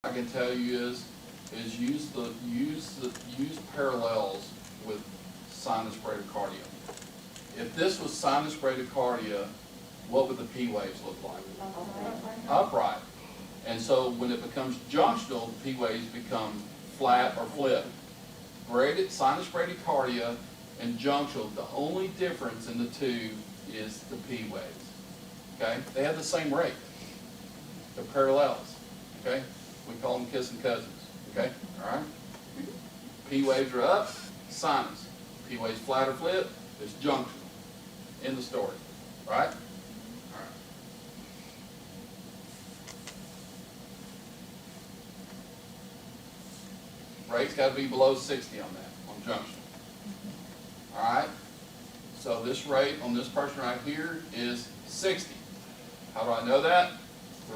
I can tell you is use parallels with sinus bradycardia. If this was sinus bradycardia, what would the P waves look like? Upright. And so when it becomes junctional, the P waves become flat or flip. Sinus bradycardia and junctional, the only difference in the two is the P waves. Okay? They have the same rate. They're parallels. Okay? We call them kissing cousins. Okay? Alright? P waves are up, sinus. P waves flat or flip, it's junctional. End of story. Right? Alright. Rate's got to be below 60 on that, on junctional. Alright? So this rate on this person right here is 60. How do I know that?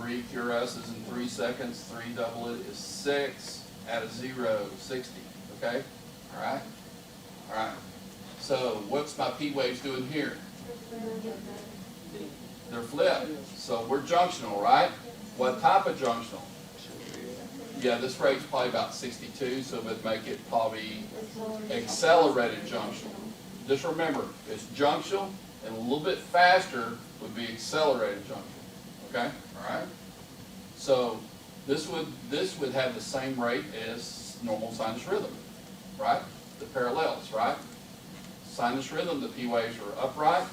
3 QRSs in 3 seconds, 3 double it is 6, add a 0, 60, okay? All right? All right. So what's my P waves doing here? They're flipped. So we're junctional, right? What type of junctional? Yeah, this rate's probably about 62, so it would make it probably accelerated junctional. Just remember, it's junctional, and a little bit faster would be accelerated junctional. Okay, all right. So this would have the same rate as normal sinus rhythm, right? The parallels, right? Sinus rhythm, the P waves are upright.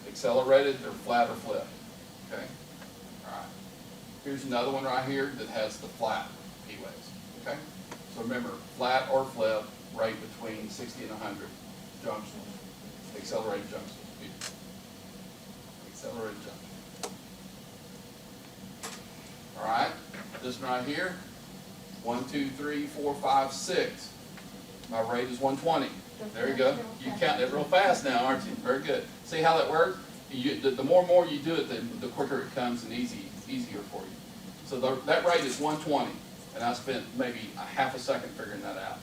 Accelerated, they're flat or flip. Okay, all right. Here's another one right here that has the flat P waves. Okay, so remember, flat or flip, rate between 60 and 100. Junctional, accelerated junctional, accelerated junctional. All right, this one right here, 1, 2, 3, 4, 5, 6. My rate is 120. There you go. You count it real fast now, aren't you? Very good. See how that works? The more and more you do it, the quicker it comes and easier for you. So that rate is 120, and I spent maybe a half a second figuring that out.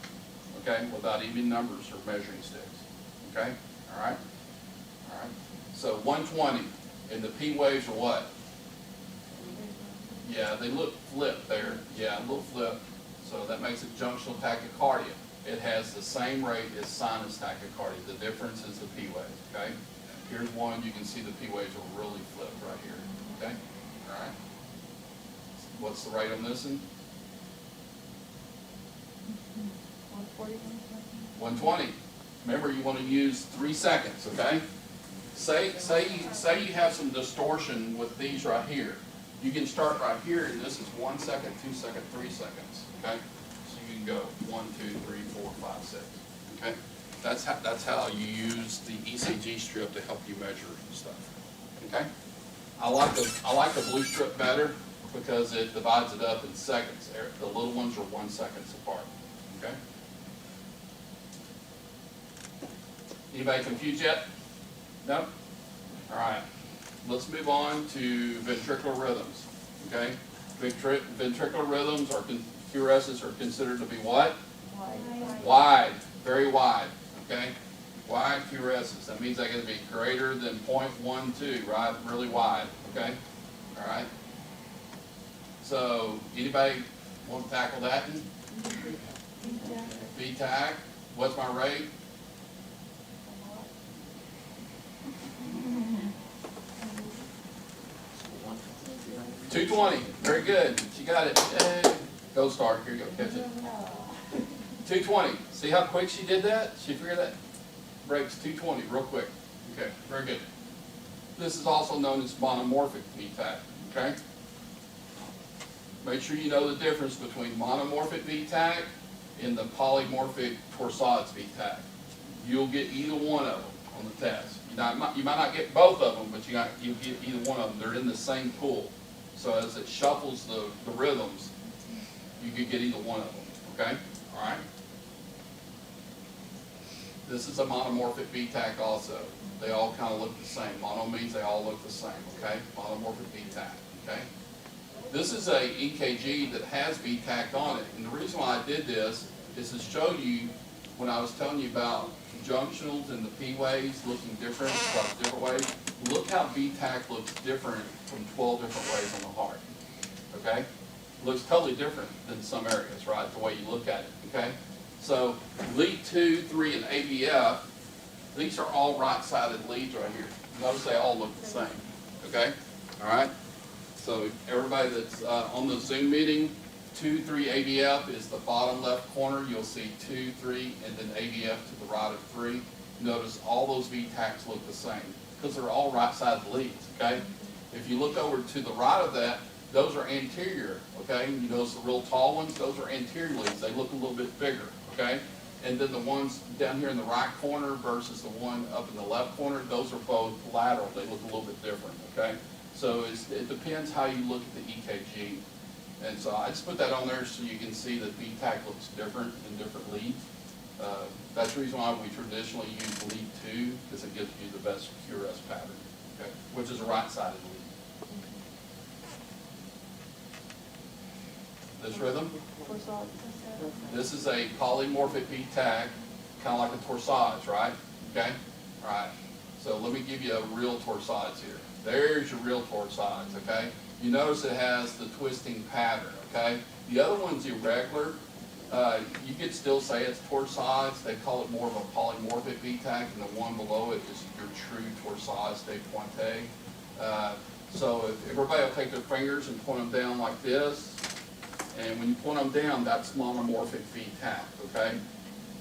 Okay, without even numbers or measuring sticks. Okay, all right, all right. So 120, and the P waves are what? Yeah, they look flip there. Yeah, a little flip. So that makes it junctional tachycardia. It has the same rate as sinus tachycardia. The difference is the P waves, okay? Here's one, you can see the P waves are really flipped right here, okay? All right. What's the rate on this one? 120. Remember, you want to use 3 seconds, okay? Say you have some distortion with these right here. You can start right here, and this is 1 second, 2 seconds, 3 seconds. Okay, so you can go 1, 2, 3, 4, 5, 6. Okay, that's how you use the ECG strip to help you measure stuff. Okay, I like the blue strip better because it divides it up in seconds. The little ones are 1 second apart. Okay. Anybody confused yet? No. All right. Let's move on to ventricular rhythms, okay? Ventricular rhythms are, QRSs are considered to be what? Wide, very wide, okay? Wide QRSs, that means they're going to be greater than 0.12, right? Really wide, okay? All right? So, anybody want to tackle that? VTAC, what's my rate? 220, very good. She got it. Yay. Go Star, here you go, catch it. 220. See how quick she did that? She figured that? Breaks 220 real quick. Okay, very good. This is also known as monomorphic VTAC, okay? Make sure you know the difference between monomorphic VTAC and the polymorphic torsades VTAC. You'll get either one of them on the test. You might not get both of them, but you'll get either one of them. They're in the same pool. So as it shuffles the rhythms, you could get either one of them, okay? All right? This is a monomorphic VTAC also. They all kind of look the same. Mono means they all look the same, okay? Monomorphic VTAC, okay? This is a EKG that has VTAC on it. And the reason why I did this is to show you, when I was telling you about junctionals and the P waves looking different, across different ways, look how VTAC looks different from 12 different ways on the heart, okay? looks totally different than some areas, right, the way you look at it, okay? So lead 2, 3, and ABF, these are all right-sided leads right here. Notice they all look the same, okay? All right? So everybody that's on the Zoom meeting, 2, 3, ABF is the bottom left corner. You'll see 2, 3, and then ABF to the right of 3. Notice all those VTACs look the same because they're all right-sided leads, okay? If you look over to the right of that, those are anterior, okay? You notice the real tall ones, those are anterior leads. They look a little bit bigger, okay? And then the ones down here in the right corner versus the one up in the left corner, those are both lateral. They look a little bit different, okay? So it depends how you look at the EKG. And so I just put that on there so you can see that VTAC looks different in different leads. That's the reason why we traditionally use lead 2, because it gives you the best QRS pattern, okay? Which is a right-sided lead. This rhythm? This is a polymorphic VTAC, kind of like a torsades, right? Okay? All right. So let me give you a real torsades here. There's your real torsades, okay? You notice it has the twisting pattern, okay? The other one's irregular. You could still say it's torsades. They call it more of a polymorphic VTAC, and the one below it is your true torsades de pointe. So if everybody will take their fingers and point them down like this, and when you point them down, that's monomorphic VTAC, okay?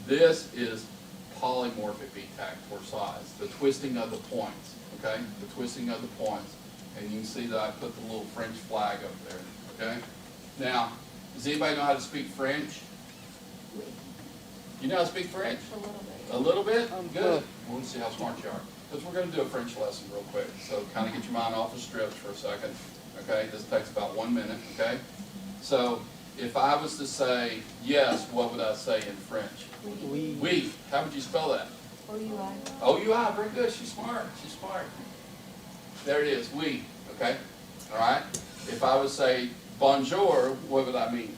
This is polymorphic VTAC, torsades, the twisting of the points, okay? The twisting of the points. And you can see that I put the little French flag up there, okay? Now, does anybody know how to speak French? You know how to speak French? A little bit. Good. We want to see how smart you are. Because we're going to do a French lesson real quick. So kind of get your mind off the strips for a second, okay? This takes about 1 minute, okay? So if I was to say yes, what would I say in French? Oui. Oui. How would you spell that? O-U-I. O-U-I. Very good. She's smart. She's smart. There it is. Oui. Okay. All right. If I would say bonjour, what would I mean?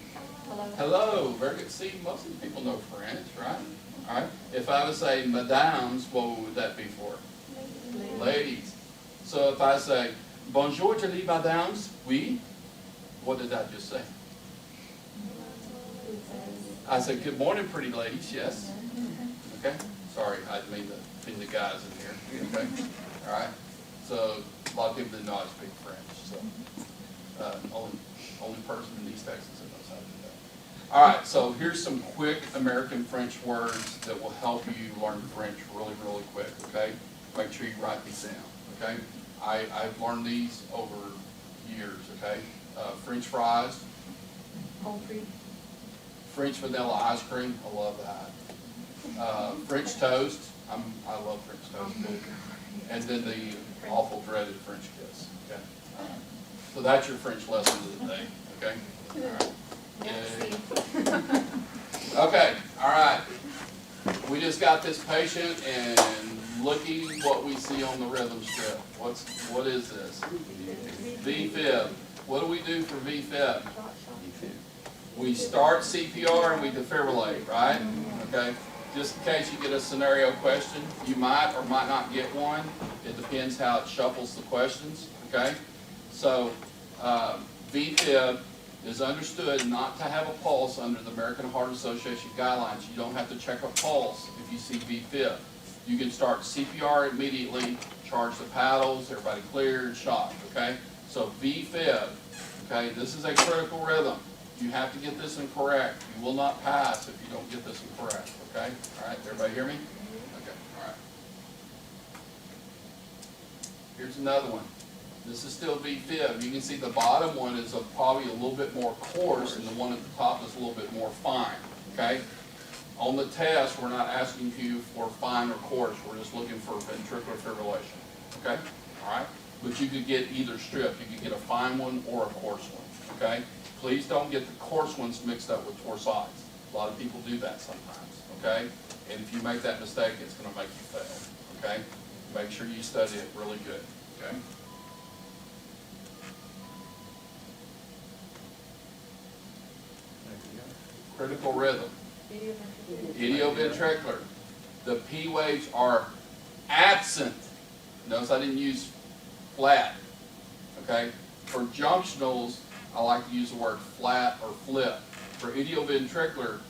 Hello. Hello. Very good. See, most of the people know French, right? All right. If I would say madames, what would that be for? Ladies. So if I say bonjour to les madames, oui. What did I just say? I said, good morning, pretty ladies, yes. Okay? Sorry, I didn't mean to pin the guys in here. Okay? All right? So, a lot of people didn't know how to speak French. So, only person in East Texas that knows how to do that. All right, so here's some quick American French words that will help you learn French really, really quick, okay? Make sure you write these down, okay? I've learned these over years, okay? French fries. French vanilla ice cream, I love that. French toast, I love French toast too. And then the awful dreaded French kiss, okay? All right. So that's your French lesson of the day, okay? All right. Yay. Okay, all right. We just got this patient and looking what we see on the rhythm strip. What is this? V-fib. What do we do for V-fib? We start CPR and we defibrillate, right? Okay. Just in case you get a scenario question, you might or might not get one. It depends how it shuffles the questions, okay? So V-fib is understood not to have a pulse under the American Heart Association guidelines. You don't have to check a pulse if you see V-fib. You can start CPR immediately, charge the paddles, everybody cleared, shot, okay? So V-fib, okay, this is a critical rhythm. You have to get this in correct. You will not pass if you don't get this in correct, okay? All right, everybody hear me? Okay, all right. Here's another one. This is still V-fib. You can see the bottom one is probably a little bit more coarse and the one at the top is a little bit more fine, okay? On the test, we're not asking you for fine or coarse. We're just looking for ventricular fibrillation, okay? All right? But you could get either strip. You could get a fine one or a coarse one, okay? Please don't get the coarse ones mixed up with torsades. A lot of people do that sometimes, okay? And if you make that mistake, it's going to make you fail, okay? Make sure you study it really good, okay? Critical rhythm. Idioventricular. The P waves are absent. Notice I didn't use flat, okay? For junctionals, I like to use the word flat or flip. For idioventricular,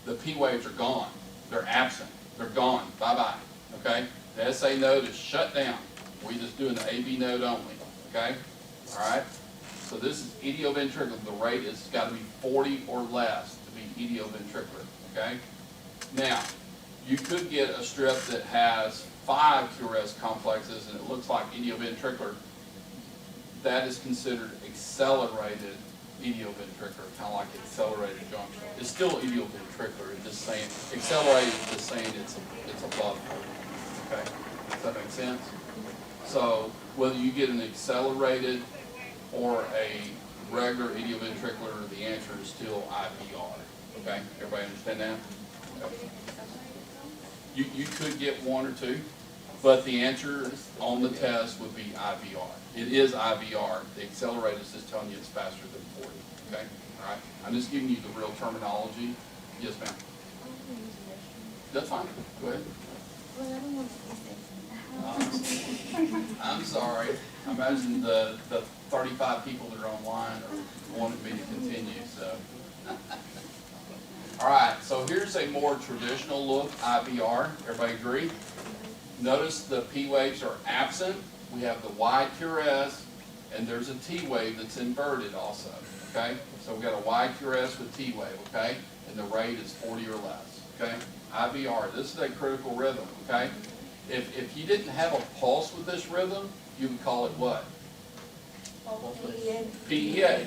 the P waves are gone. They're absent. They're gone. Bye-bye. Okay? The SA node is shut down. We're just doing the AB node only. Okay? All right? So this is idioventricular. The rate has got to be 40 or less to be idioventricular. Okay? Now, you could get a strip that has 5 QRS complexes and it looks like idioventricular. That is considered accelerated idioventricular, kind of like accelerated junction. It's still idioventricular. It's just saying accelerated is just saying it's above 40. Okay, does that make sense? So whether you get an accelerated or a regular idioventricular, the answer is still IVR. Okay, everybody understand that? Okay. You could get one or two, but the answer on the test would be IVR. It is IVR. The accelerator is just telling you it's faster than 40. Okay? All right? I'm just giving you the real terminology. Yes, ma'am. That's fine. Go ahead. I'm sorry. I imagine the 35 people that are online are wanting me to continue. So, all right. So here's a more traditional look, IVR. Everybody agree? Notice the P waves are absent. We have the wide QRS, and there's a T wave that's inverted also. Okay? So we've got a wide QRS with T wave. Okay? And the rate is 40 or less. Okay? IVR. This is a critical rhythm. Okay? If you didn't have a pulse with this rhythm, you would call it what? PEA.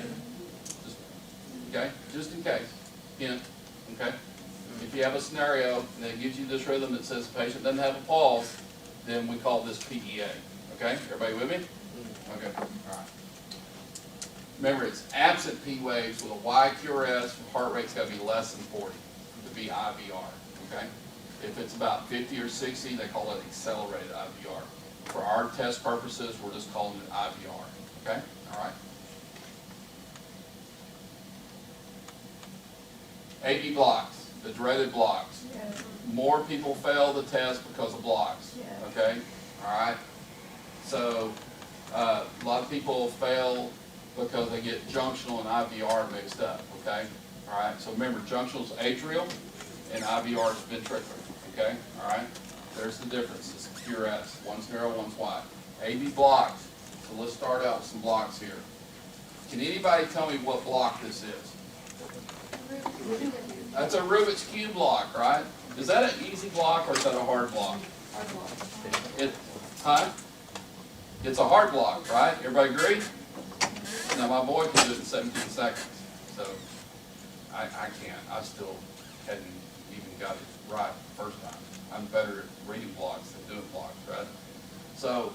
Okay? Just in case. Hint. Okay? If you have a scenario and it gives you this rhythm that says the patient doesn't have a pulse, then we call this PEA. Okay? Everybody with me? Okay. All right. Remember, it's absent P waves with a wide QRS. Heart rate's got to be less than 40 to be IVR. Okay? If it's about 50 or 60, they call it accelerated IVR. For our test purposes, we're just calling it IVR. Okay? All right. AB blocks, the dreaded blocks. Yeah. More people fail the test because of blocks. Yeah. Okay? All right? So, a lot of people fail because they get junctional and IVR mixed up. Okay? All right? So remember, junctional is atrial and IVR is ventricular. Okay? All right? There's the difference. It's QRS. One's narrow, one's wide. AB blocks. So let's start out with some blocks here. Can anybody tell me what block this is? That's a Rubik's Cube block, right? Is that an easy block or is that a hard block? It's a hard block, right? Everybody agree? Now my boy can do it in 17 seconds, so I can't. I still hadn't even got it right the first time. I'm better at reading blocks than doing blocks, right? So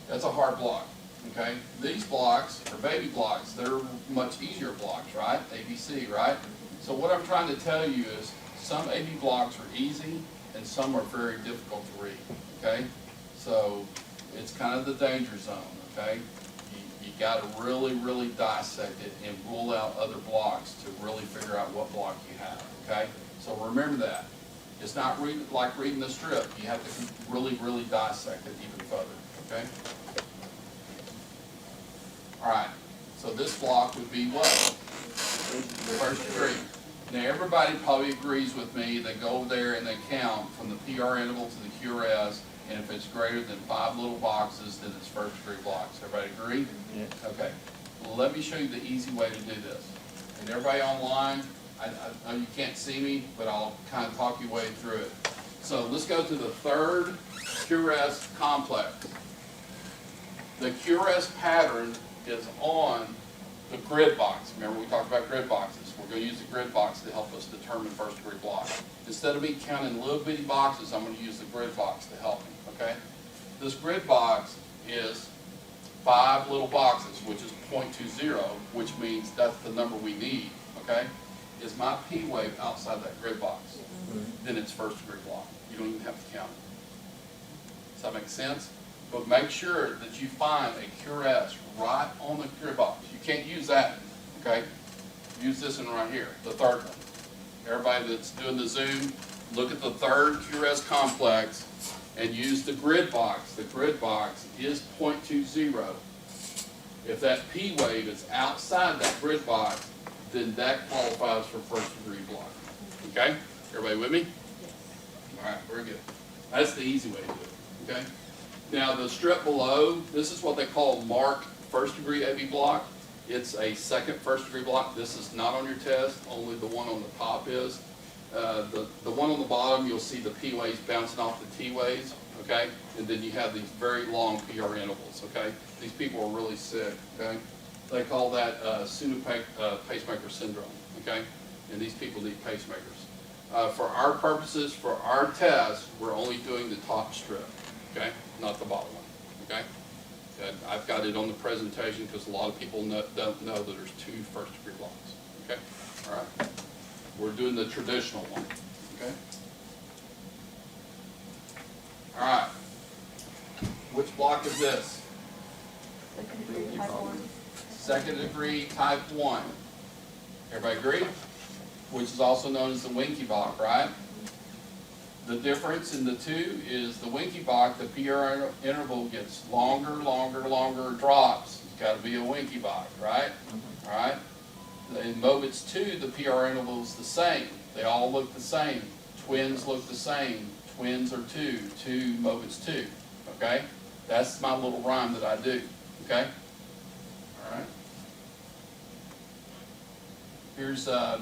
that's a hard block, okay? These blocks are baby blocks. They're much easier blocks, right? ABC, right? So what I'm trying to tell you is some AB blocks are easy and some are very difficult to read, okay? So it's kind of the danger zone, okay? You got to really, really dissect it and rule out other blocks to really figure out what block you have, okay? So remember that. It's not like reading the strip. You have to really, really dissect it even further, okay? All right, so this block would be what? First degree. Now everybody probably agrees with me. They go over there and they count from the PR interval to the QRS, and if it's greater than 5 little boxes, then it's first degree blocks. Everybody agree? Yeah. Okay. Well, let me show you the easy way to do this. And everybody online, I know you can't see me, but I'll kind of talk your way through it. So let's go to the third QRS complex. The QRS pattern is on the grid box. Remember we talked about grid boxes. We're going to use the grid box to help us determine first degree block. Instead of me counting little bitty boxes, I'm going to use the grid box to help me, okay? This grid box is 5 little boxes, which is 0.20, which means that's the number we need, okay? Is my P wave outside that grid box? Then it's first degree block. You don't even have to count it. Does that make sense? But make sure that you find a QRS right on the grid box. You can't use that, okay? Use this one right here, the third one. Everybody that's doing the Zoom, look at the third QRS complex and use the grid box. The grid box is 0.20. If that P wave is outside that grid box, then that qualifies for first degree block. Okay? Everybody with me? All right, very good. That's the easy way to do it. Okay? Now the strip below, this is what they call marked first degree AV block. It's a second first degree block. This is not on your test, only the one on the top is. The one on the bottom, you'll see the P waves bouncing off the T waves, okay? And then you have these very long PR intervals, okay? These people are really sick, okay? They call that pacemaker syndrome, okay? And these people need pacemakers. For our purposes, for our test, we're only doing the top strip, okay? Not the bottom one, okay? I've got it on the presentation because a lot of people don't know that there's two first degree blocks, okay? All right. We're doing the traditional one, okay? All right. Which block is this? Second degree type 1. Second degree type 1. Everybody agree? Which is also known as the Winky block, right? The difference in the two is the Winky block, the PR interval gets longer, drops. It's got to be a Winky block, right? All right. In Mobitz 2, the PR interval is the same. They all look the same. Twins look the same. Twins are 2 Mobitz 2. Okay? That's my little rhyme that I do. Okay? All right. Here's a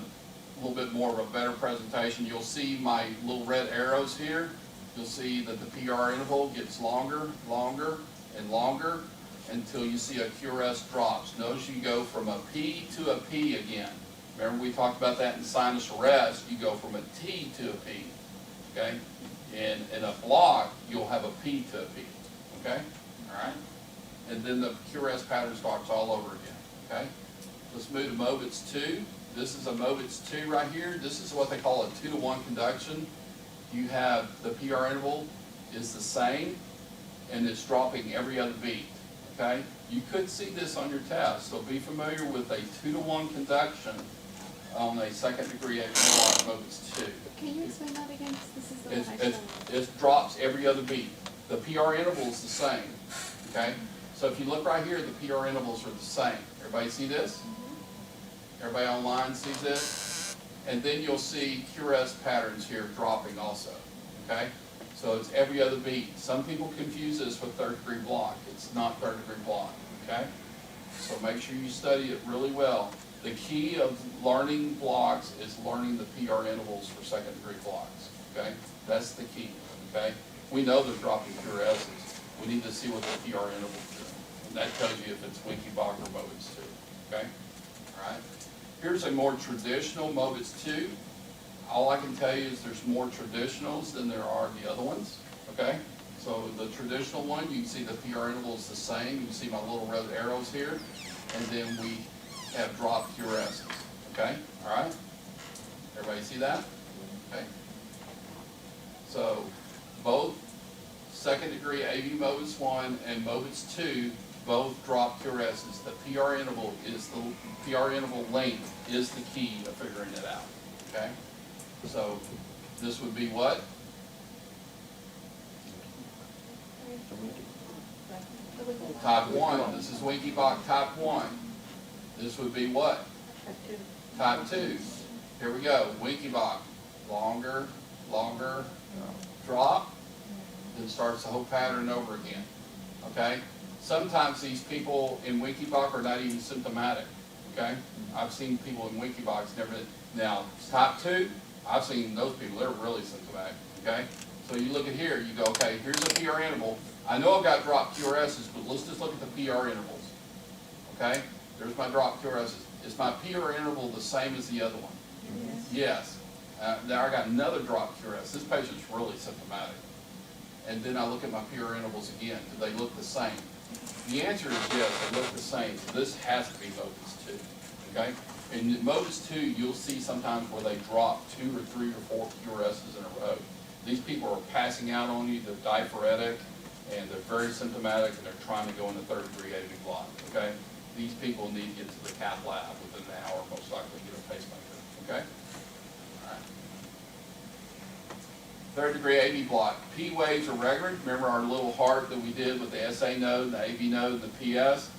little bit more of a better presentation. You'll see my little red arrows here. You'll see that the PR interval gets longer, and longer, until you see a QRS drops. Notice you go from a P to a P again. Remember we talked about that in sinus arrest. You go from a T to a P. Okay? And in a block, you'll have a P to a P. Okay? All right? And then the QRS pattern starts all over again. Okay? Let's move to Mobitz 2. This is a Mobitz 2 right here. This is what they call a 2-to-1 conduction. You have the PR interval is the same, and it's dropping every other beat. Okay? You could see this on your test, so be familiar with a 2-to-1 conduction on a second degree AV block Mobitz 2. Can you explain that again? 'Cause this is the one I showed. It drops every other beat. The PR interval is the same. Okay? So if you look right here, the PR intervals are the same. Everybody see this? Everybody online sees this? And then you'll see QRS patterns here dropping also. Okay? So it's every other beat. Some people confuse this with third degree block. It's not third degree block. Okay? So make sure you study it really well. The key of learning blocks is learning the PR intervals for second degree blocks. Okay? That's the key. Okay? We know they're dropping QRSs. We need to see what the PR intervals do. And that tells you if it's Winky block or Mobitz 2. Okay? All right? Here's a more traditional Mobitz 2. All I can tell you is there's more traditionals than there are the other ones. Okay? So the traditional one, you can see the PR interval is the same. You can see my little red arrows here. And then we have dropped QRSs. Okay? All right? Everybody see that? Okay? So both second degree AV Mobitz 1 and Mobitz 2 both drop QRSs. The PR interval length is the key of figuring it out. Okay? So this would be what? Type 1. This is Winky block type 1. This would be what? Type 2. Here we go. Winky block. Longer, drop, then starts the whole pattern over again. Okay? Sometimes these people in Winky block are not even symptomatic. Okay? I've seen people in Winky blocks never. Now, type 2, I've seen those people, they're really symptomatic. Okay? So you look at here, you go, okay, here's a PR interval. I know I've got dropped QRSs, but let's just look at the PR intervals. Okay? There's my drop QRSs. Is my PR interval the same as the other one? Yes. Now I got another drop QRS. This patient's really symptomatic. And then I look at my PR intervals again. Do they look the same? The answer is yes, they look the same. So this has to be Mobitz 2. Okay? In Mobitz 2, you'll see sometimes where they drop 2 or 3 or 4 QRSs in a row. These people are passing out on you, they're diaphoretic, and they're very symptomatic, and they're trying to go into third degree AV block. Okay? These people need to get to the cath lab within an hour, most likely get a pacemaker. Okay? All right. Third degree AV block. P waves are regular. Remember our little heart that we did with the SA node, the AV node, and the PS?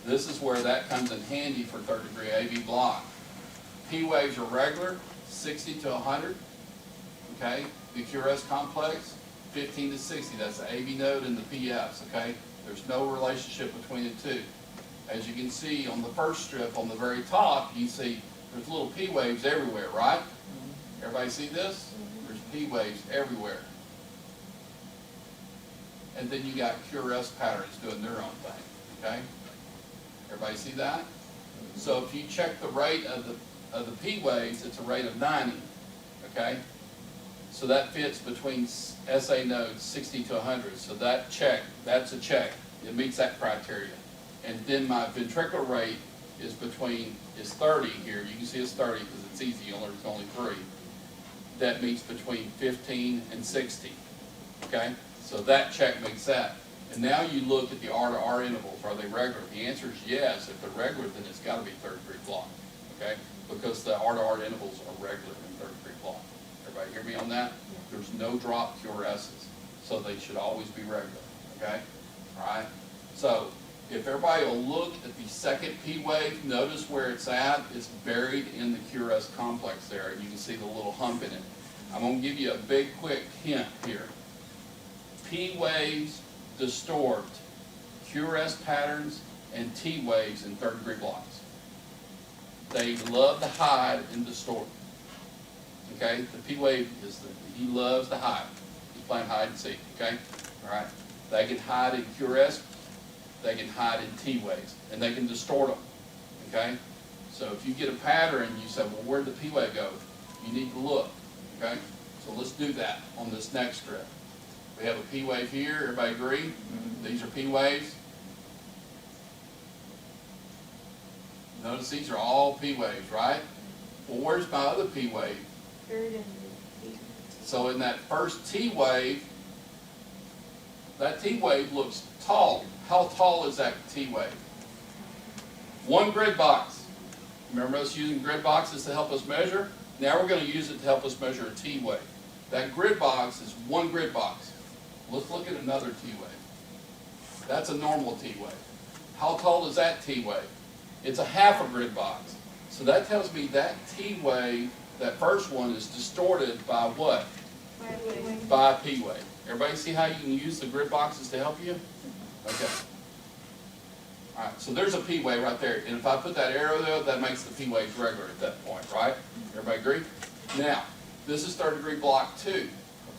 This is where that comes in handy for third degree AV block. P waves are regular, 60 to 100, okay? The QRS complex, 15 to 60, that's the AV node and the PS, okay? There's no relationship between the two. As you can see on the first strip on the very top, you see there's little P waves everywhere, right? Everybody see this? There's P waves everywhere. And then you got QRS patterns doing their own thing, okay? Everybody see that? So if you check the rate of the P waves, it's a rate of 90, okay? So that fits between SA nodes 60 to 100. So that check, that's a check. It meets that criteria. And then my ventricular rate is 30 here. You can see it's 30 because it's easy, there's only 3. That meets between 15 and 60, okay? So that check makes that. And now you look at the R to R intervals. Are they regular? The answer is yes. If they're regular, then it's got to be third degree block, okay? Because the R to R intervals are regular in third degree block. Everybody hear me on that? There's no drop QRSs, so they should always be regular, okay? All right? So if everybody will look at the second P wave, notice where it's at. It's buried in the QRS complex there, and you can see the little hump in it. I'm going to give you a big, quick hint here. P waves distort QRS patterns and T waves in third degree blocks. They love to hide and distort. Okay, the P wave he loves to hide. He's playing hide and seek, okay? All right, they can hide in QRS, they can hide in T waves, and they can distort them, okay? So if you get a pattern, you say, well, where'd the P wave go? You need to look, okay? So let's do that on this next strip. We have a P wave here, everybody agree? Mm-hmm. These are P waves. Notice these are all P waves, right? Well, where's my other P wave? So in that first T wave, that T wave looks tall. How tall is that T wave? 1 grid box. Remember us using grid boxes to help us measure? Now we're going to use it to help us measure a T wave. That grid box is 1 grid box. Let's look at another T wave. That's a normal T wave. How tall is that T wave? It's a half a grid box. So that tells me that T wave, that first one, is distorted by what? By a P wave. Everybody see how you can use the grid boxes to help you? Okay. All right, so there's a P wave right there. And if I put that arrow there, that makes the P waves regular at that point, right? Everybody agree? Now, this is third degree block 2,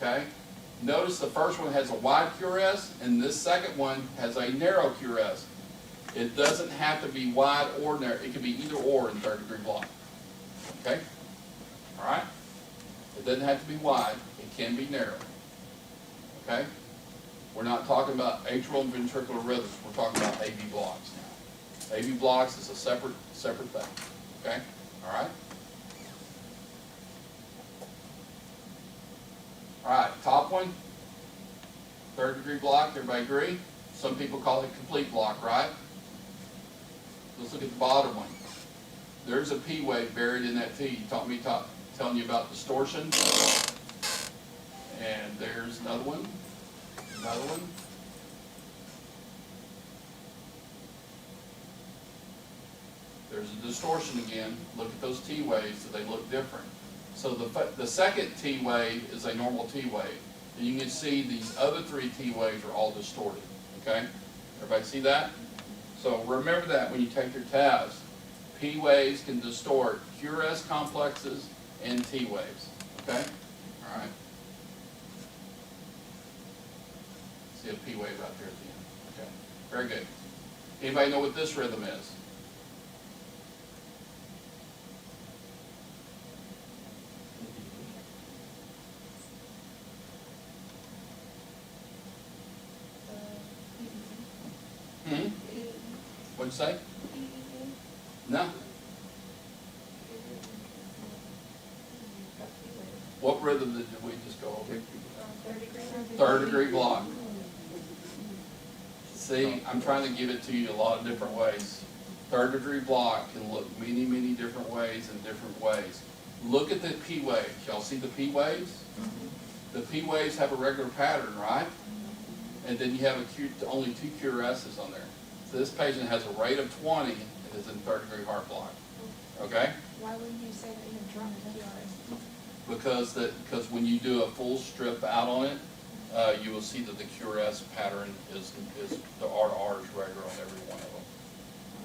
okay? Notice the first one has a wide QRS, and this second one has a narrow QRS. It doesn't have to be wide or narrow. It can be either or in third degree block. Okay? All right? It doesn't have to be wide. It can be narrow. Okay? We're not talking about atrial and ventricular rhythms. We're talking about AV blocks now. AV blocks is a separate thing. Okay? All right? All right, top one, third degree block, everybody agree? Some people call it complete block, right? Let's look at the bottom one. There's a P wave buried in that T. You taught me telling you about distortion. And there's another one. Another one. There's a distortion again. Look at those T waves, so they look different. So the second T wave is a normal T wave. And you can see these other 3 T waves are all distorted. Okay? Everybody see that? So remember that when you take your tabs. P waves can distort QRS complexes and T waves. Okay? All right. See a P wave right there at the end. Okay. Very good. Anybody know what this rhythm is? What'd you say? No. What rhythm did we just go over? Third degree block. See, I'm trying to give it to you a lot of different ways. Third degree block can look many, many different ways in different ways. Look at the P waves. Y'all see the P waves? The P waves have a regular pattern, right? And then you have only 2 QRSs on there. this patient has a rate of 20 and is in third degree heart block, okay? Why wouldn't you say that you had dropped the QRS? Because when you do a full strip out on it, you will see that the QRS pattern is the R to R is regular on every one of them.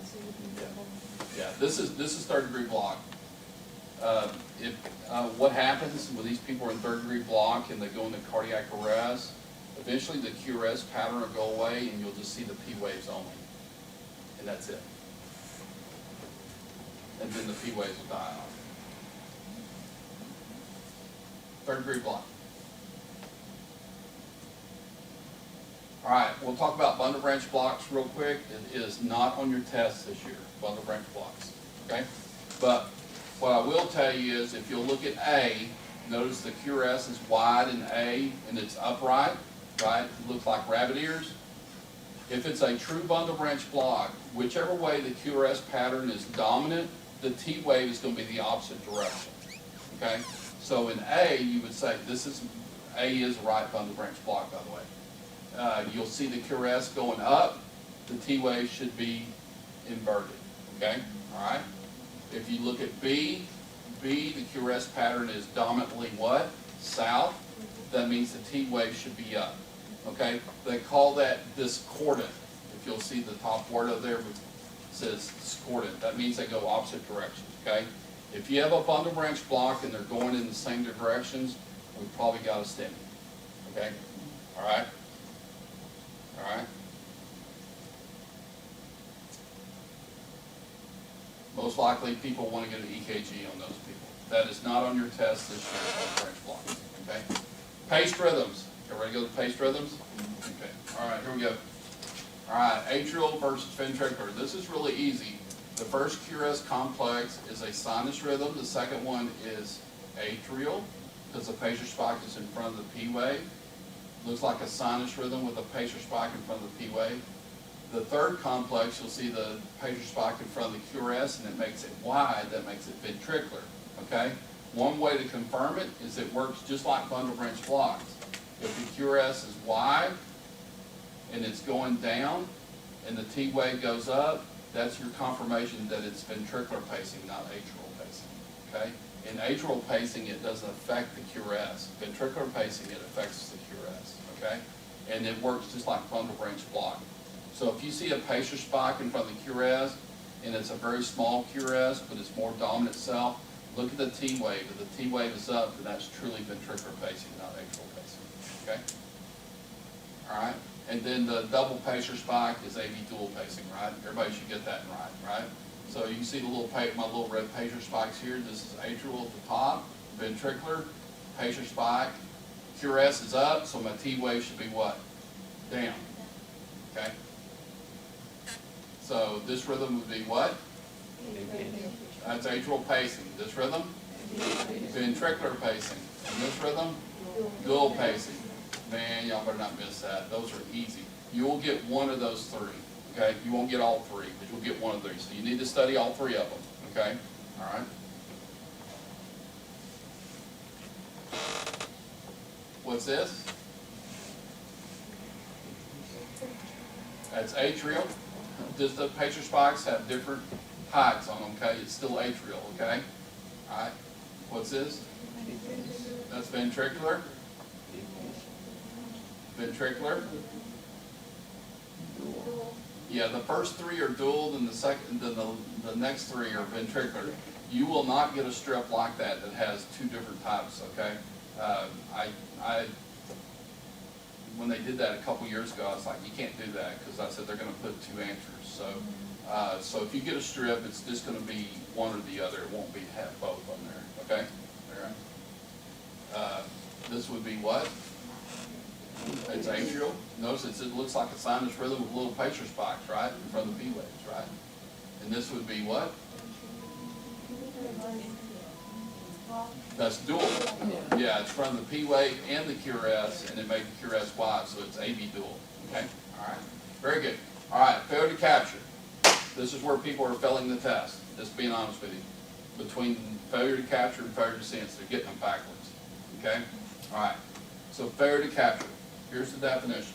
So you can double. Yeah, this is third degree block. What happens when these people are in third degree block and they go into cardiac arrest, eventually the QRS pattern will go away and you'll just see the P waves only. And that's it. And then the P waves will die off. Third degree block. All right, we'll talk about bundle branch blocks real quick. It is not on your test this year, bundle branch blocks, okay? But what I will tell you is if you'll look at A, notice the QRS is wide in A and it's upright, right? It looks like rabbit ears. If it's a true bundle branch block, whichever way the QRS pattern is dominant, the T wave is going to be the opposite direction, okay? So in A, you would say A is right bundle branch block, by the way. You'll see the QRS going up, the T wave should be inverted, okay? All right? If you look at B, the QRS pattern is dominantly what? South. That means the T wave should be up, okay? They call that discordant. If you'll see the top word up there, it says discordant. That means they go opposite directions, okay? If you have a bundle branch block and they're going in the same directions, we've probably got a STEMI, okay? All right? All right? Most likely people want to get an EKG on those people. That is not on your test this year, bundle branch blocks, okay? Paced rhythms. Everybody go to paced rhythms? Okay. All right, here we go. All right, atrial versus ventricular. This is really easy. The first QRS complex is a sinus rhythm. The second one is atrial, because the pacer spike is in front of the P wave. Looks like a sinus rhythm with a pacer spike in front of the P wave. The third complex, you'll see the pacer spike in front of the QRS, and it makes it wide. That makes it ventricular, okay? One way to confirm it is it works just like bundle branch blocks. If the QRS is wide and it's going down and the T wave goes up, that's your confirmation that it's ventricular pacing, not atrial pacing, okay? In atrial pacing, it doesn't affect the QRS. Ventricular pacing, it affects the QRS, okay? And it works just like bundle branch block. So if you see a pacer spike in front of the QRS, and it's a very small QRS, but it's more dominant self, look at the T wave. If the T wave is up, then that's truly ventricular pacing, not atrial pacing, okay? All right? And then the double pacer spike is AV dual pacing, right? Everybody should get that right? So you can see the little my little red pacer spikes here. This is atrial at the top, ventricular, pacer spike. QRS is up, so my T wave should be what? Down, okay? So this rhythm would be what? That's atrial pacing. This rhythm? Ventricular pacing. And this rhythm? Dual pacing. Man, y'all better not miss that. Those are easy. You will get one of those three, okay? You won't get all three, but you'll get one of these. So you need to study all three of them, okay? All right? What's this? That's atrial. Does the pacer spikes have different heights on them, okay? It's still atrial, okay? All right. What's this? That's ventricular. Ventricular. Yeah, the first three are dual, then the next three are ventricular. You will not get a strip like that that has two different types, okay? When they did that a couple years ago, I was like, you can't do that, because I said they're going to put two answers. So if you get a strip, it's just going to be one or the other. It won't be have both on there, okay? All right. This would be what? It's atrial. Notice it looks like a sinus rhythm with little pacer spikes, right, in front of the P waves, right? And this would be what? That's dual. Yeah, it's from the P wave and the QRS, and it made the QRS wide, so it's AV dual. Okay? All right. Very good. All right, failure to capture. This is where people are failing the test, just being honest with you. Between failure to capture and failure to sense, they're getting them backwards. Okay? All right. So failure to capture. Here's the definition.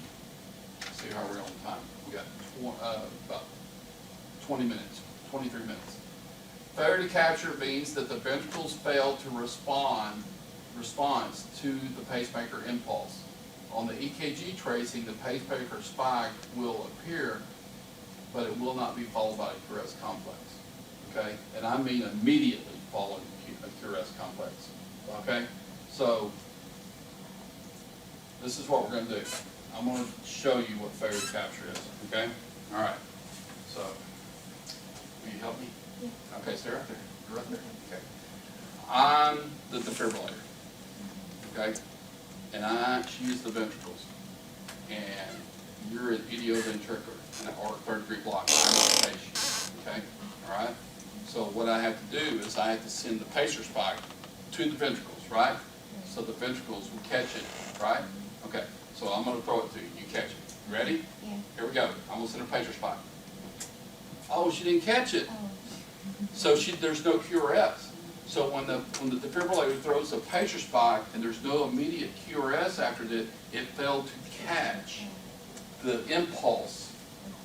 Let's see how we're on time. we got about 20 minutes, 23 minutes. Failure to capture means that the ventricles fail to response to the pacemaker impulse. On the EKG tracing, the pacemaker spike will appear, but it will not be followed by a QRS complex. Okay, and I mean immediately following a QRS complex. Okay, so this is what we're going to do. I'm going to show you what failure to capture is. Okay, all right. So, will you help me? Yeah. Okay, stay right there. You're right there. Okay. I'm the defibrillator. Okay, and I actually use the ventricles, and you're an idioventricular or third-degree block. I'm the patient. Okay, all right. So what I have to do is I have to send the pacer spike to the ventricles, right? So the ventricles will catch it, right? Okay. So I'm going to throw it to you. You catch it. You ready? Yeah. Here we go. I'm going to send a pacer spike. Oh, she didn't catch it. Oh. So there's no QRS. So when the defibrillator throws a pacer spike and there's no immediate QRS after it, it failed to catch the impulse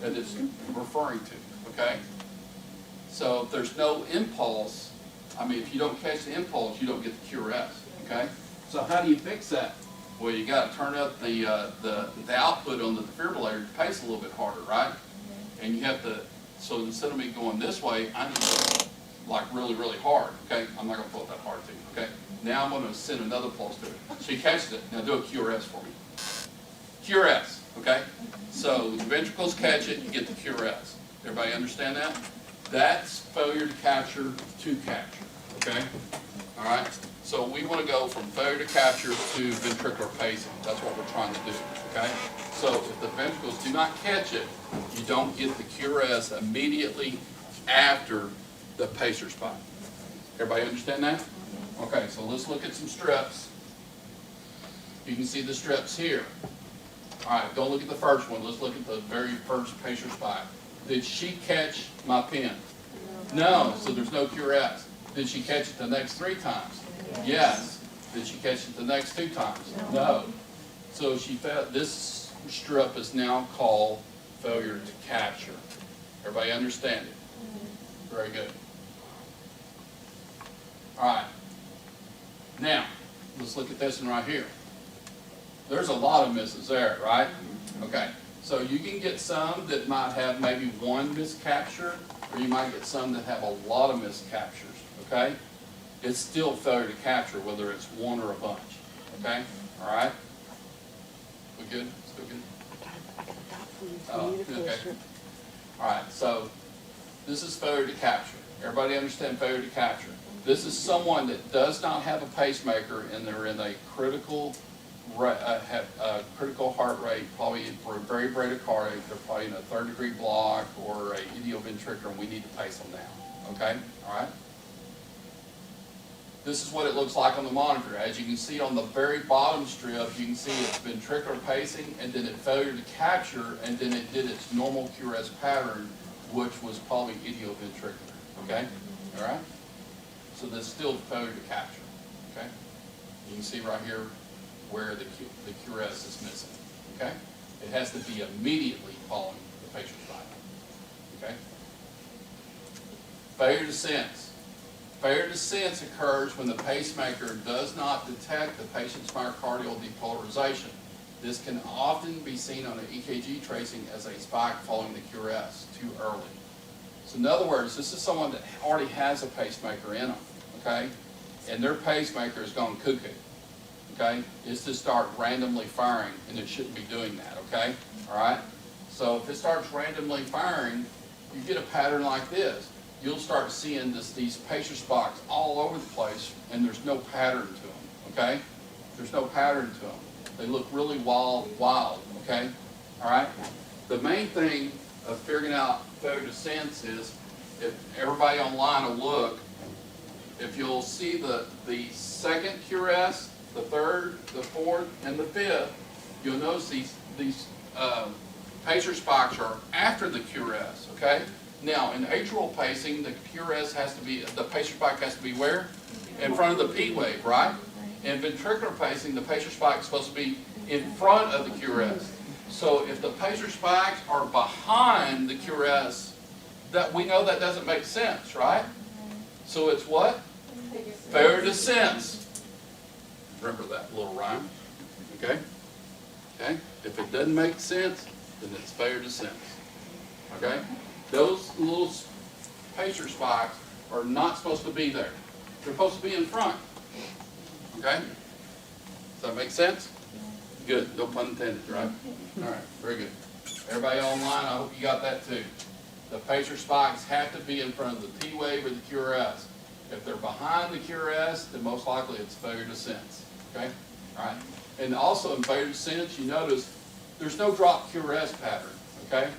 that it's referring to, okay? So if there's no impulse, I mean, if you don't catch the impulse, you don't get the QRS, okay? So how do you fix that? Well, you got to turn up the output on the defibrillator to pace a little bit harder, right? And you have to, so instead of me going this way, I need to go like really, really hard, okay? I'm not going to pull it that hard to you, okay? Now I'm going to send another pulse to it. So he catches it. Now do a QRS for me. QRS, okay? So the ventricles catch it, you get the QRS. Everybody understand that? That's failure to capture to capture, okay? All right? So we want to go from failure to capture to ventricular pacing. That's what we're trying to do, okay? So if the ventricles do not catch it, you don't get the QRS immediately after the pacer spike. Everybody understand that? Okay, so let's look at some strips. You can see the strips here. All right, don't look at the first one. Let's look at the very first pacer spike. Did she catch my pin? No, so there's no QRS. Did she catch it the next 3 times? Yes. Did she catch it the next 2 times? No. So she failed. This strip is now called failure to capture. Everybody understand it? Very good. All right. Now, let's look at this one right here. There's a lot of misses there, right? Okay. So you can get some that might have maybe 1 miscapture, or you might get some that have a lot of miscaptures, okay? It's still failure to capture, whether it's 1 or a bunch, okay? All right? We good? Still good? I got a dot for you. Oh, okay. All right, so this is failure to capture. Everybody understand failure to capture? This is someone that does not have a pacemaker and they're in a critical critical heart rate, probably for a very bradycardic. They're probably in a 3rd-degree block or a idioventricular, and we need to pace them down. Okay? All right? This is what it looks like on the monitor. As you can see on the very bottom strip, you can see it's ventricular pacing, and then it failure to capture, and then it did its normal QRS pattern, which was probably idioventricular. Okay? All right? So that's still failure to capture. Okay? You can see right here where the QRS is missing. Okay? It has to be immediately following the pacer spike. Okay? Failure to sense. Failure to sense occurs when the pacemaker does not detect the patient's myocardial depolarization. This can often be seen on an EKG tracing as a spike following the QRS too early. So in other words, this is someone that already has a pacemaker in them, okay? And their pacemaker has gone cuckoo, okay? It's to start randomly firing, and it shouldn't be doing that, okay? All right? So if it starts randomly firing, you get a pattern like this. You'll start seeing these pacer spikes all over the place, and there's no pattern to them, okay? There's no pattern to them. They look really wild, okay? All right? The main thing of figuring out failure to sense is, if everybody online will look, if you'll see the second QRS, the third, the fourth, and the fifth, you'll notice these pacer spikes are after the QRS, okay? Now, in atrial pacing, the QRS has to be, the pacer spike has to be where? In front of the P wave, right? In ventricular pacing, the pacer spike is supposed to be in front of the QRS. So if the pacer spikes are behind the QRS, that we know that doesn't make sense, right? So it's what? Failure to sense. Remember that little rhyme, okay? Okay? If it doesn't make sense, then it's failure to sense, okay? Those little pacer spikes are not supposed to be there. They're supposed to be in front, okay? Does that make sense? Good, no pun intended, right? All right, very good. Everybody online, I hope you got that too. The pacer spikes have to be in front of the T-wave or the QRS. If they're behind the QRS, then most likely it's failure to sense, okay? All right, and also in failure to sense, you notice there's no drop QRS pattern, okay?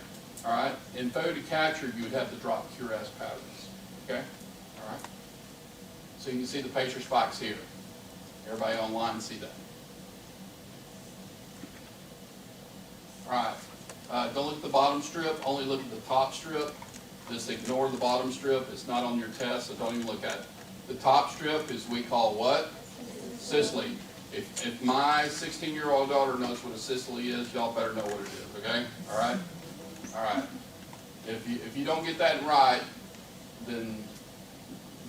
All right, in failure to capture, you would have the drop QRS patterns, okay? All right, so you can see the pacer spikes here. Everybody online see that. All right, don't look at the bottom strip, only look at the top strip. Just ignore the bottom strip, it's not on your test, so don't even look at it. The top strip is we call what? Systole. If my 16-year-old daughter knows what a systole is, y'all better know what it is, okay? All right? All right. If you don't get that right, then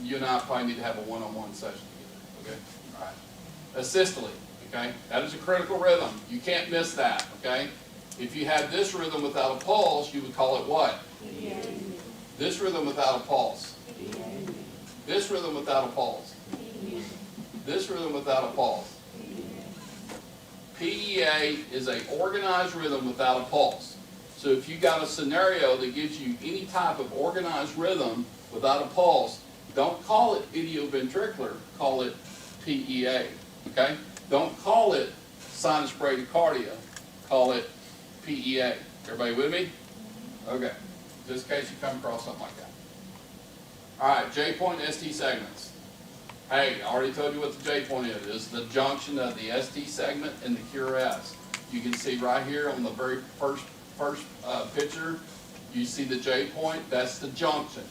you and I probably need to have a one-on-one session together, okay? All right. A systole, okay? That is a critical rhythm. You can't miss that, okay? If you had this rhythm without a pulse, you would call it what? This rhythm without a pulse. This rhythm without a pulse. This rhythm without a pulse. PEA is an organized rhythm without a pulse. So if you got a scenario that gives you any type of organized rhythm without a pulse, don't call it idioventricular, call it PEA, okay? Don't call it sinus bradycardia, call it PEA. Everybody with me? Okay, just in case you come across something like that. All right, J-point ST segments. Hey, I already told you what the J-point is. It's the junction of the ST segment and the QRS. You can see right here on the very first picture, you see the J-point, that's the junction.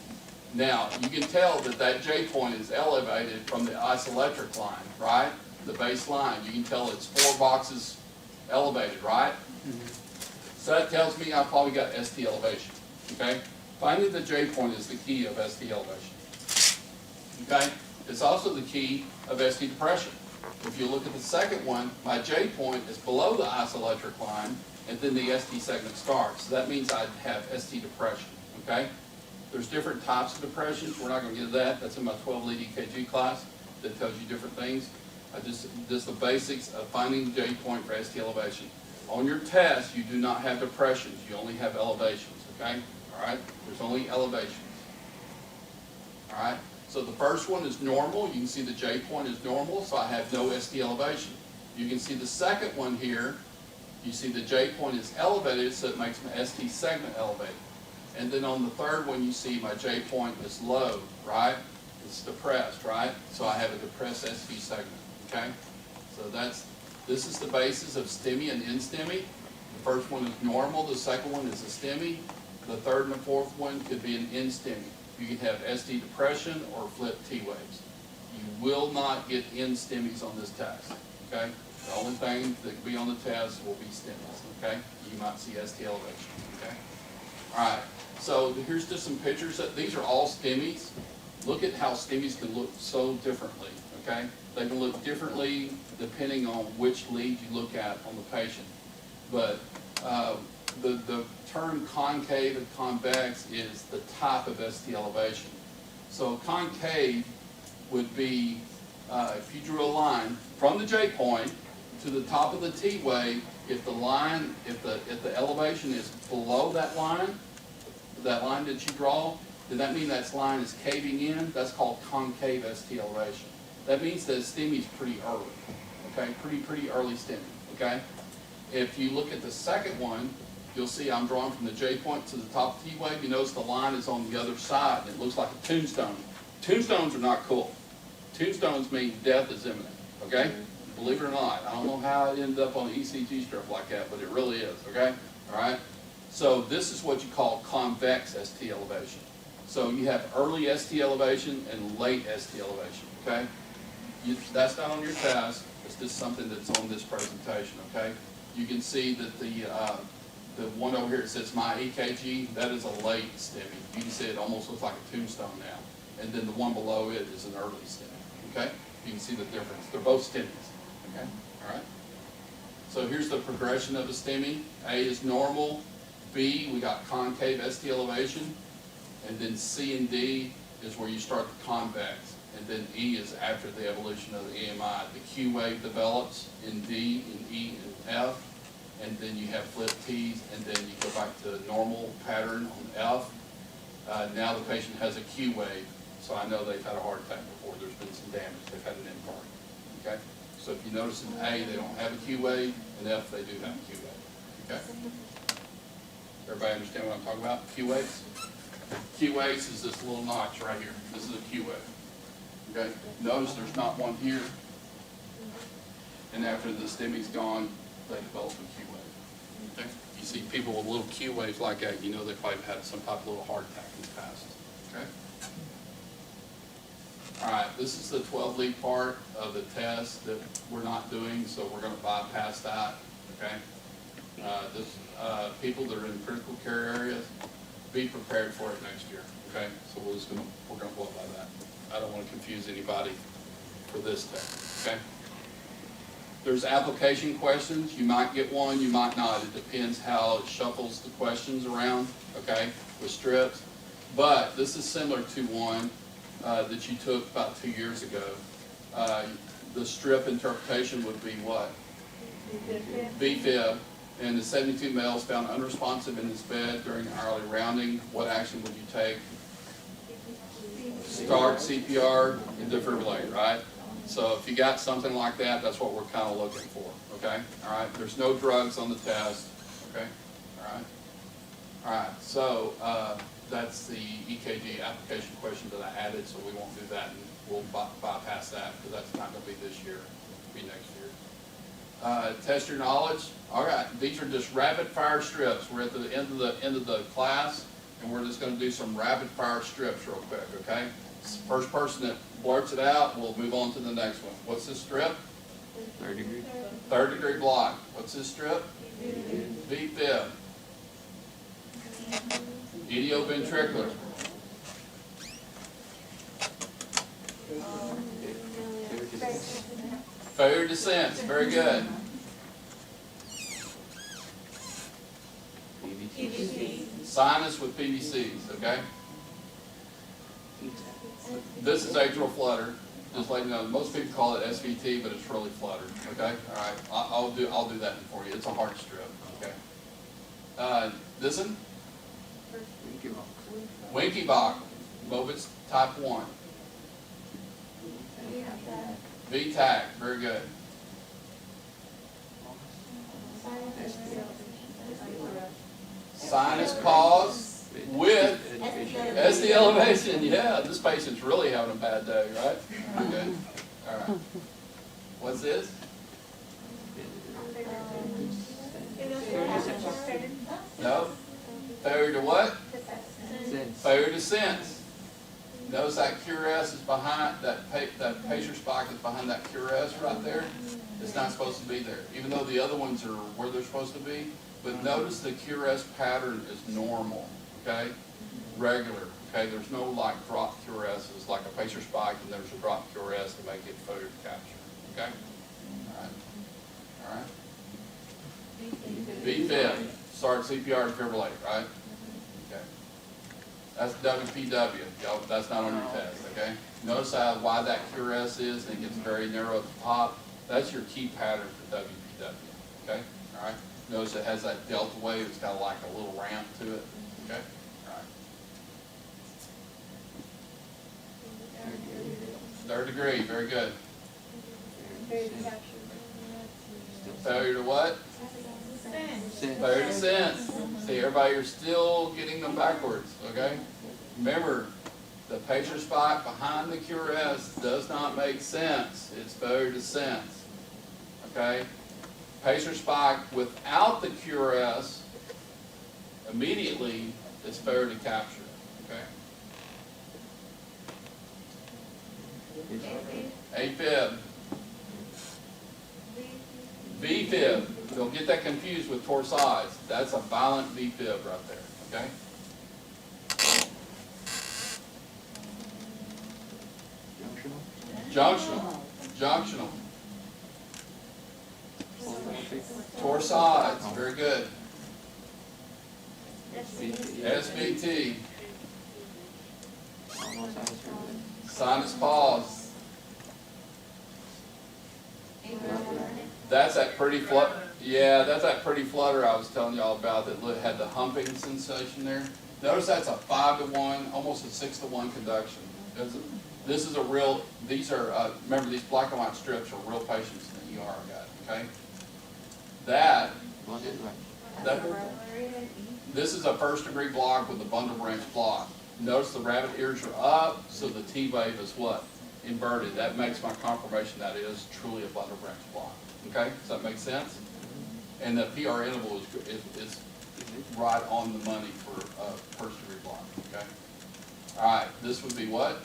Now, you can tell that that J-point is elevated from the isoelectric line, right? The base line. You can tell it's 4 boxes elevated, right? So that tells me I probably got ST elevation, okay? Finding the J-point is the key of ST elevation, okay? It's also the key of ST depression. If you look at the second one, my J-point is below the isoelectric line, and then the ST segment starts. So that means I'd have ST depression, okay? There's different types of depressions. We're not going to get to that. That's in my 12 lead EKG class that tells you different things. Just the basics of finding the J-point for ST elevation. On your test, you do not have depressions. You only have elevations, okay? All right? There's only elevations. All right? So the first one is normal. You can see the J-point is normal, so I have no ST elevation. You can see the second one here. You see the J-point is elevated, so it makes my ST segment elevated. And then on the third one, you see my J-point is low, right? It's depressed, right? So I have a depressed ST segment, okay? So this is the basis of STEMI and NSTEMI. The first one is normal, the second one is a STEMI. The third and the fourth one could be an NSTEMI. You can have ST depression or flipped T waves. You will not get NSTEMIs on this test, okay? The only thing that can be on the test will be STEMIs, okay? You might see ST elevation, okay? All right, so here's just some pictures. These are all STEMIs. Look at how STEMIs can look so differently, okay? They can look differently depending on which lead you look at on the patient. But the term concave and convex is the type of ST elevation. So concave would be, if you drew a line from the J-point to the top of the T wave, if the elevation is below that line that you draw, then that means that line is caving in. That's called concave ST elevation. That means that STEMI is pretty early, okay? Pretty early STEMI, okay? If you look at the second one, you'll see I'm drawing from the J-point to the top of the T wave. You notice the line is on the other side. It looks like a tombstone. Tombstones are not cool. Tombstones mean death is imminent, okay? Believe it or not. I don't know how it ended up on an ECG strip like that, but it really is, okay? All right? So this is what you call convex ST elevation. So you have early ST elevation and late ST elevation, okay? That's not on your test. It's just something that's on this presentation, okay? you can see that the one over here, it says my EKG, that is a late STEMI. You can see it almost looks like a tombstone now. And then the one below it is an early STEMI, okay? You can see the difference. They're both STEMIs, okay? All right? So here's the progression of a STEMI. A is normal. B, we got concave ST elevation. And then C and D is where you start the convex. And then E is after the evolution of the EMI. The Q wave develops in D, in E, and F. And then you have flip T's, and then you go back to normal pattern on F. Now the patient has a Q wave, so I know they've had a heart attack before. There's been some damage. They've had an infarct. Okay? So if you notice in A, they don't have a Q wave, in F, they do have a Q wave. Okay? Everybody understand what I'm talking about? Q waves? Q waves is this little notch right here. This is a Q wave. Okay? Notice there's not one here. And after the STEMI's gone, they develop a Q wave. Okay? You see people with little Q waves like that, you know they probably had some type of little heart attack in the past. Okay? All right, this is the 12-lead part of the test that we're not doing, so we're going to bypass that. Okay? People that are in critical care areas, be prepared for it next year. Okay? So we're going to blow by that. I don't want to confuse anybody for this test. Okay? There's application questions. You might get one, you might not. It depends how it shuffles the questions around, okay, with strips. But this is similar to one that you took about 2 years ago. The strip interpretation would be what? B-fib. And the 72 males found unresponsive in his bed during hourly rounding. What action would you take? Start CPR and defibrillate, right? So if you got something like that, that's what we're kind of looking for, okay? All right, there's no drugs on the test, okay? All right? All right, so that's the EKG application question that I added, so we won't do that, and we'll bypass that, because that's not going to be this year, it'll be next year. Test your knowledge. All right, these are just rapid fire strips. We're at the end of the class, and we're just going to do some rapid fire strips real quick, okay? First person that blurts it out, we'll move on to the next one. What's this strip? Third degree. Third degree block. What's this strip? V-fib. Idioventricular. Failure to sense. Very good. Sinus with PVCs, okay? This is atrial flutter. Just letting you know, most people call it SVT, but it's really flutter, okay? All right, I'll do that for you. It's a heart strip, okay? This one? Winky Bach, Mobitz type 1. VTAC, very good. Sinus pause with ST elevation. Yeah, this patient's really having a bad day, right? Okay. All right. What's this? No. Failure to what? Failure to sense. Notice that QRS is behind, that pacer spike is behind that QRS right there. It's not supposed to be there, even though the other ones are where they're supposed to be. But notice the QRS pattern is normal, okay? Regular, okay? There's no like drop QRS. It's like a pacer spike and there's a drop QRS to make it failure to capture, okay? All right. V-fib, start CPR and defibrillate, right? Okay. That's WPW. Y'all, that's not on your test, okay? Notice why that QRS is, and it gets very narrow at the top. That's your key pattern for WPW, okay? All right? Notice it has that delta wave. It's got like a little ramp to it, okay? All right. Third degree, very good. Failure to what? Failure to sense. See, everybody, you're still getting them backwards, okay? Remember, the pacer spike behind the QRS does not make sense. It's failure to sense, okay? Pacer spike without the QRS, immediately, is failure to capture, okay? AFib. V-fib. Don't get that confused with torsades. That's a violent V-fib right there, okay? Junctional. Junctional. Torsades, very good. SVT. Sinus pause. That's that pretty yeah, that's that pretty flutter I was telling y'all about that had the humping sensation there. Notice that's a 5-to-1, almost a 6-to-1 conduction. This is a real, these are, remember these black and white strips are real patients in the ER I got, okay? This is a first-degree block with a bundle branch block. Notice the rabbit ears are up, so the T wave is what? Inverted. That makes my confirmation that it is truly a bundle branch block. Okay? Does that make sense? And the PR interval is right on the money for a first-degree block. Okay? All right. This would be what?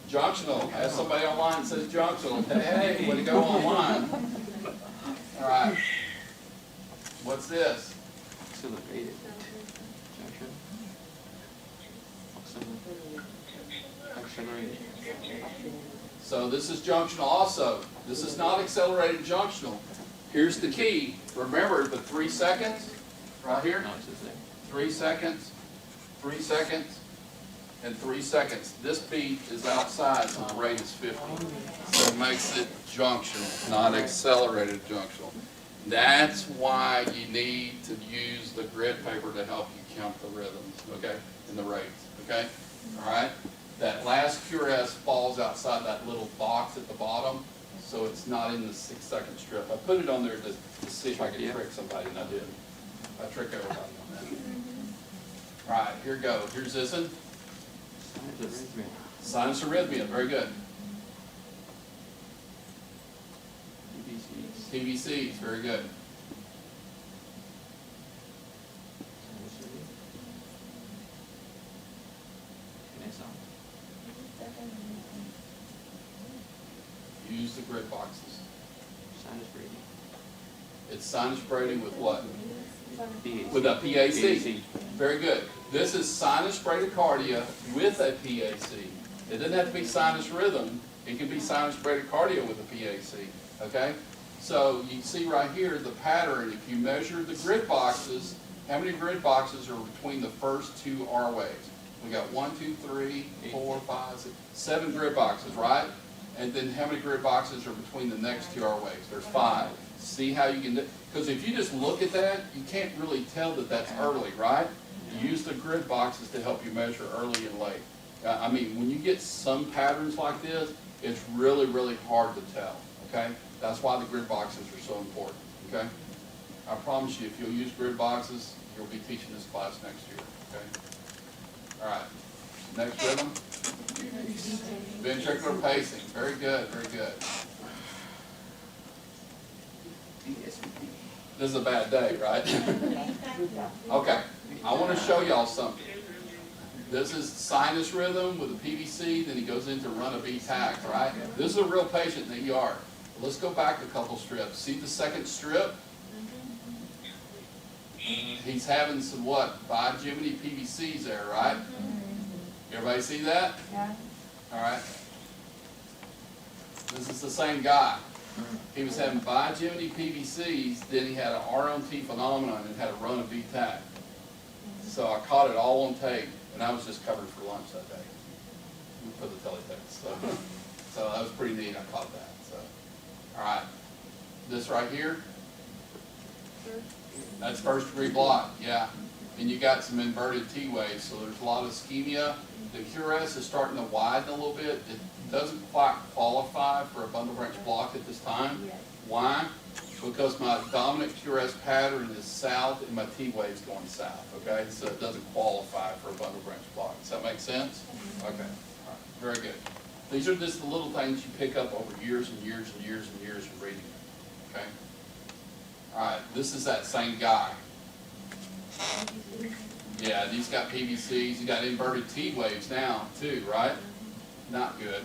Junctional. As somebody online says junctional. Hey, way to go online. All right. What's this? Accelerated junction. Accelerated. So this is junctional also. This is not accelerated junctional. Here's the key. Remember the 3 seconds right here? 3 seconds, 3 seconds, and 3 seconds. This beat is outside, so the rate is 50. So it makes it junctional, not accelerated junctional. That's why you need to use the grid paper to help you count the rhythms, okay, and the rates, okay? All right? That last QRS falls outside that little box at the bottom, so it's not in the 6-second strip. I put it on there to see if I could trick somebody, and I did. I trick everybody on that. All right, here we go. Here's this one. Sinus arrhythmia, very good. TVCs, very good. Use the grid boxes. Sinus breathing. It's sinus braiding with what? PAC. With a PAC. Very good. This is sinus bradycardia with a PAC. It doesn't have to be sinus rhythm. It can be sinus bradycardia with a PAC. Okay? So you see right here the pattern. If you measure the grid boxes, how many grid boxes are between the first 2 R waves? We got 1, 2, 3, 4, 5, 6, 7 grid boxes, right? And then how many grid boxes are between the next 2 R waves? There's 5. See how you can do, because if you just look at that, you can't really tell that that's early, right? Use the grid boxes to help you measure early and late. I mean, when you get some patterns like this, it's really, really hard to tell, okay? That's why the grid boxes are so important, okay? I promise you, if you'll use grid boxes, you'll be teaching this class next year, okay? All right, next rhythm. Ventricular pacing, very good, very good. This is a bad day, right? Okay, I want to show y'all something. This is sinus rhythm with a PVC, then he goes into run a V-tach, right? This is a real patient in the ER. Let's go back a couple strips. See the second strip? He's having some what? Bi-Gemini PVCs there, right? Everybody see that? Yeah. All right. This is the same guy. He was having bi-Gemini PVCs, then he had an R-on-T phenomenon and had a run of V-tach. So I caught it all on tape, and I was just covered for lunch that day for the teletext. So that was pretty neat. I caught that. So, all right. This right here, that's first degree block, yeah. And you got some inverted T waves, so there's a lot of ischemia. The QRS is starting to widen a little bit. It doesn't quite qualify for a bundle branch block at this time. Why? Because my dominant QRS pattern is south and my T wave's going south, okay? So it doesn't qualify for a bundle branch block. Does that make sense? Okay, all right, very good. These are just the little things you pick up over years and years and years and years of reading, okay? All right, this is that same guy. Yeah, these got PVCs, you got inverted T waves now too, right? Not good.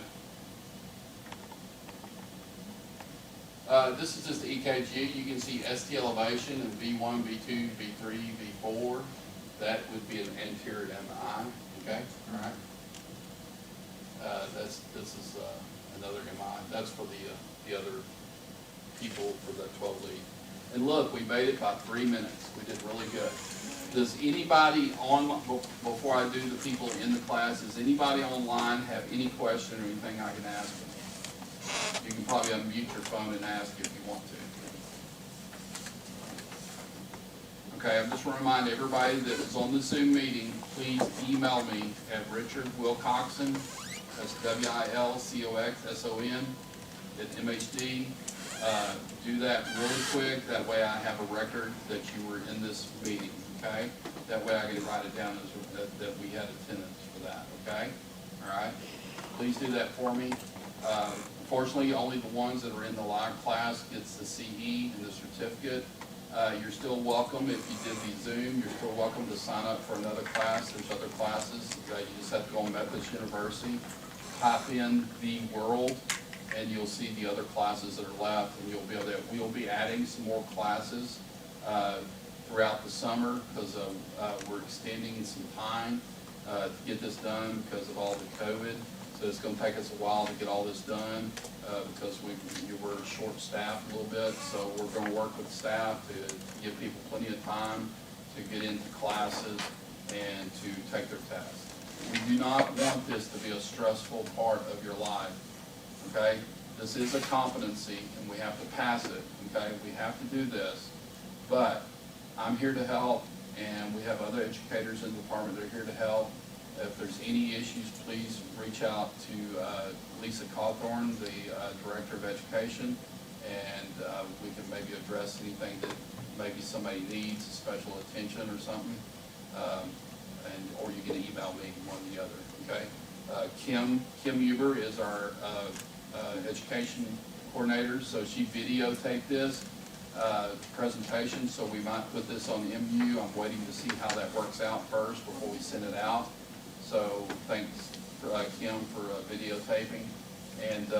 This is just the EKG. You can see ST elevation in V1, V2, V3, V4. That would be an anterior MI, okay? All right. This is another MI. That's for the other people for the 12 lead. And look, we made it by 3 minutes. We did really good. Does anybody before I do the people in the class, does anybody online have any question or anything I can ask them? You can probably unmute your phone and ask if you want to. Okay, I'm just want to remind everybody that is on the Zoom meeting, please email me at Richard Wilcoxson, that's WILCOXSON, at MHD. Do that really quick, that way I have a record that you were in this meeting, okay? That way I can write it down as that we had attendance for that, okay? All right, please do that for me. Fortunately, only the ones that are in the live class gets the CE and the certificate. You're still welcome, if you did the Zoom, you're still welcome to sign up for another class. There's other classes. You just have to go on Methodist University, type in the world, and you'll see the other classes that are left, and you'll be able to, we'll be adding some more classes throughout the summer, because we're extending some time to get this done because of all the COVID. So it's going to take us a while to get all this done because we're short-staffed a little bit. So we're going to work with staff to give people plenty of time to get into classes and to take their tests. We do not want this to be a stressful part of your life, okay? This is a competency and we have to pass it, okay? We have to do this, but I'm here to help, and we have other educators in the department that are here to help. If there's any issues, please reach out to Lisa Cawthorn, the Director of Education, and we can maybe address anything that maybe somebody needs, special attention or something, or you can email me, one or the other, okay? Kim Huber is our education coordinator, so she videotaped this presentation, so we might put this on MU. I'm waiting to see how that works out first before we send it out. So thanks Kim for videotaping. And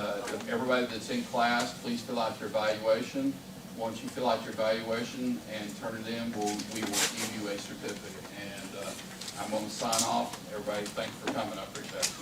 everybody that's in class, please fill out your evaluation. Once you fill out your evaluation and turn it in, we will give you a certificate. And I'm going to sign off. Everybody, thanks for coming. I appreciate it.